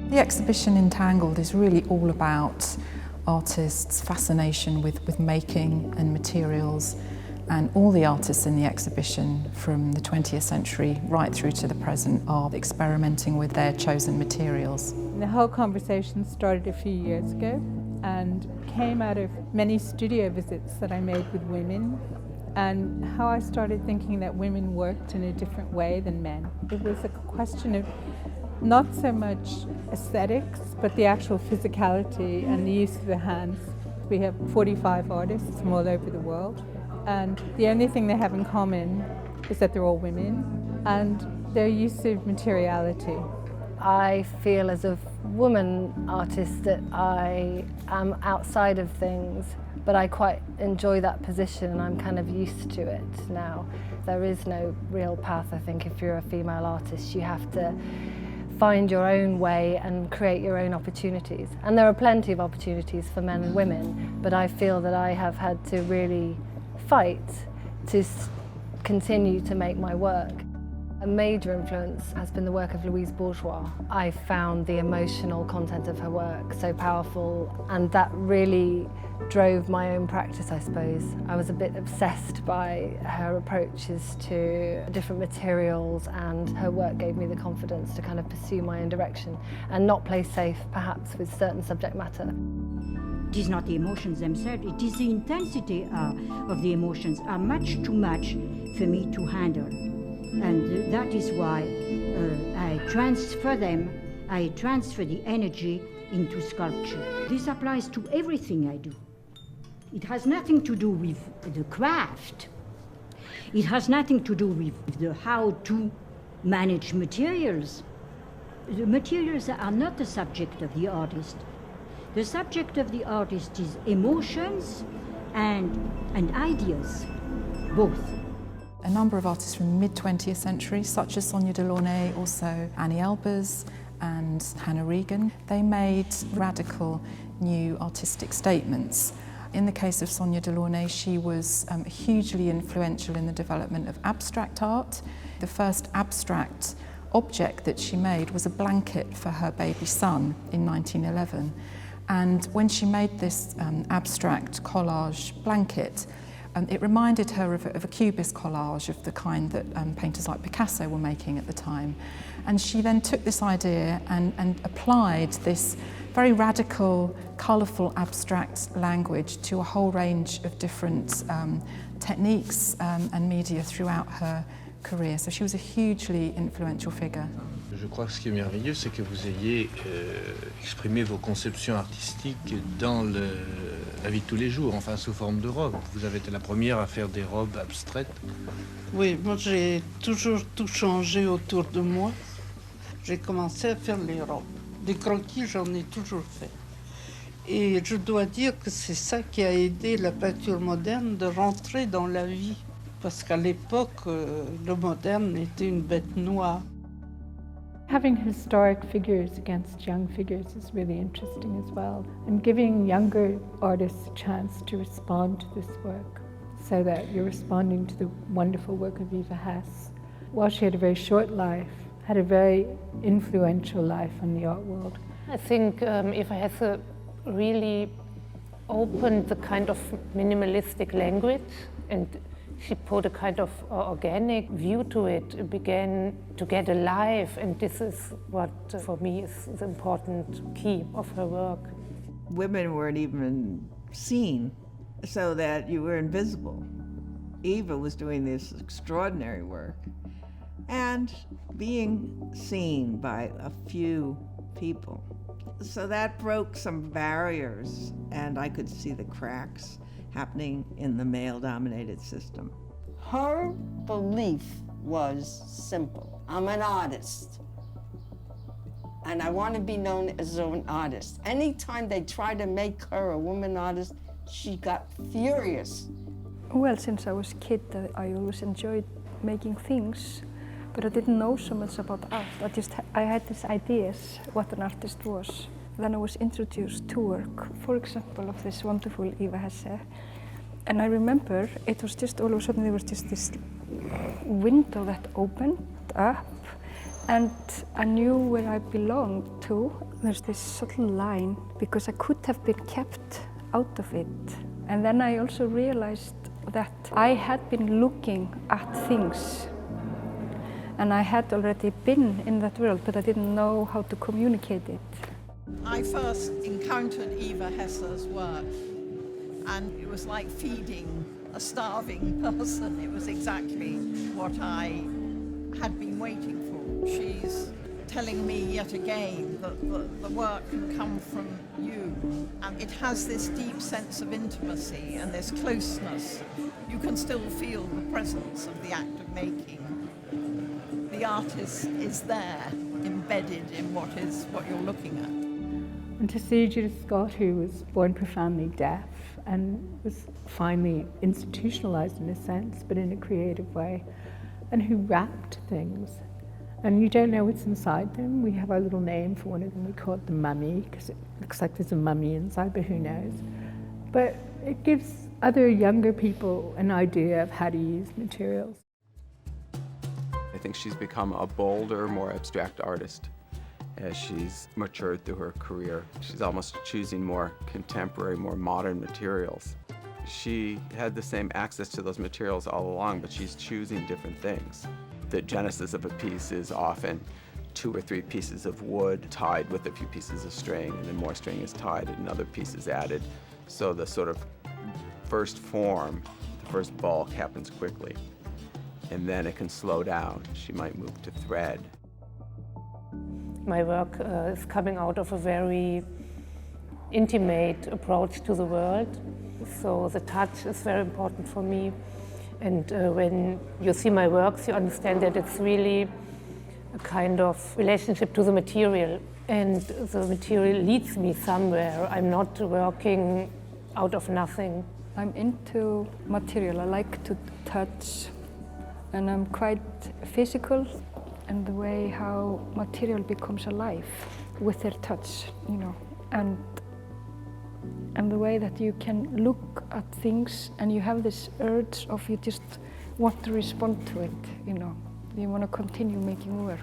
The exhibition Entangled is really all about artists' fascination with making and materials, and all the artists in the exhibition from the 20th century right through to the present are experimenting with their chosen materials. The whole conversation started a few years ago and came out of many studio visits that I made with women, and how I started thinking that women worked in a different way than men. It was a question of not so much aesthetics, but the actual physicality and the use of the hands. We have 45 artists from all over the world, and the only thing they have in common is that they're all women and their use of materiality. I feel as a woman artist that I am outside of things, but I quite enjoy that position and I'm kind of used to it now. There is no real path, I think, if you're a female artist. You have to find your own way and create your own opportunities. And there are plenty of opportunities for men and women, but I feel that I have had to really fight to continue to make my work. A major influence has been the work of Louise Bourgeois. I found the emotional content of her work so powerful, and that really drove my own practice, I suppose. I was a bit obsessed by her approaches to different materials, and her work gave me the confidence to kind of pursue my own direction and not play safe, perhaps, with certain subject matter. It is not the emotions themselves, it is the intensity of the emotions are much too much for me to handle. And that is why I transfer them, I transfer the energy into sculpture. This applies to everything I do. It has nothing to do with the craft. It has nothing to do with the how to manage materials. The materials are not the subject of the artist. The subject of the artist is emotions and ideas, both. A number of artists from the mid-20th century, such as Sonia Delaunay, also Annie Elbers and Hannah Regan, they made radical new artistic statements. In the case of Sonia Delaunay, she was hugely influential in the development of abstract art. The first abstract object that she made was a blanket for her baby son in 1911. And when she made this abstract collage blanket, it reminded her of a cubist collage of the kind that painters like Picasso were making at the time. And she then took this idea and applied this very radical, colourful, abstract language to a whole range of different techniques and media throughout her career. So she was a hugely influential figure. Je crois que ce qui est merveilleux, c'est que vous ayez exprimé vos conceptions artistiques dans la vie de tous les jours, enfin sous forme de robes. Vous avez été la première à faire des robes abstraites. Oui, moi j'ai toujours tout changé autour de moi. J'ai commencé à faire les robes. Des croquis, j'en ai toujours fait. Et je dois dire que c'est ça qui a aidé la peinture moderne de rentrer dans la vie. Parce qu'à l'époque, le moderne était une bête noire. Having historic figures against young figures is really interesting as well, and giving younger artists a chance to respond to this work, so that you're responding to the wonderful work of Eva Hess. While she had a very short life, had a very influential life on the art world. I think Eva Hesse really opened the kind of minimalistic language, and she put a kind of organic view to it. It began to get alive, and this is what, for me, is the important key of her work. Women weren't even seen, so that you were invisible. Eva was doing this extraordinary work, and being seen by a few people. So that broke some barriers, and I could see the cracks happening in the male-dominated system. Her belief was simple. I'm an artist, and I want to be known as an artist. Anytime they tried to make her a woman artist, she got furious. Well, since I was a kid, I always enjoyed making things, but I didn't know so much about art. I had these ideas what an artist was. Then I was introduced to work, for example, of this wonderful Eva Hesse. And I remember it was just all of a sudden there was just this window that opened up, And I knew where I belonged to. There's this subtle line because I could have been kept out of it. And then I also realized that I had been looking at things and I had already been in that world, but I didn't know how to communicate it. I first encountered Eva Hesse's work, and it was like feeding a starving person. It was exactly what I had been waiting for. She's telling me yet again that the work can come from you, and it has this deep sense of intimacy and this closeness. You can still feel the presence of the act of making. The artist is there, embedded in what you're looking at. And to see Judith Scott, who was born profoundly deaf and was finally institutionalized in a sense, but in a creative way, and who wrapped things. And you don't know what's inside them. We have our little name for one of them. We call it the mummy, because it looks like there's a mummy inside, but who knows. But it gives other younger people an idea of how to use materials. I think she's become a bolder, more abstract artist as she's matured through her career. She's almost choosing more contemporary, more modern materials. She had the same access to those materials all along, but she's choosing different things. The genesis of a piece is often 2 or 3 pieces of wood tied with a few pieces of string, and then more string is tied and another piece is added. So the sort of first form, the first bulk happens quickly, and then it can slow down. She might move to thread. My work is coming out of a very intimate approach to the world. So the touch is very important for me. And when you see my works, you understand that it's really a kind of relationship to the material. And the material leads me somewhere. I'm not working out of nothing. I'm into material. I like to touch, and I'm quite physical in the way how material becomes alive with their touch, you know, and the way that you can look at things and you have this urge of you just want to respond to it, you know. You want to continue making work.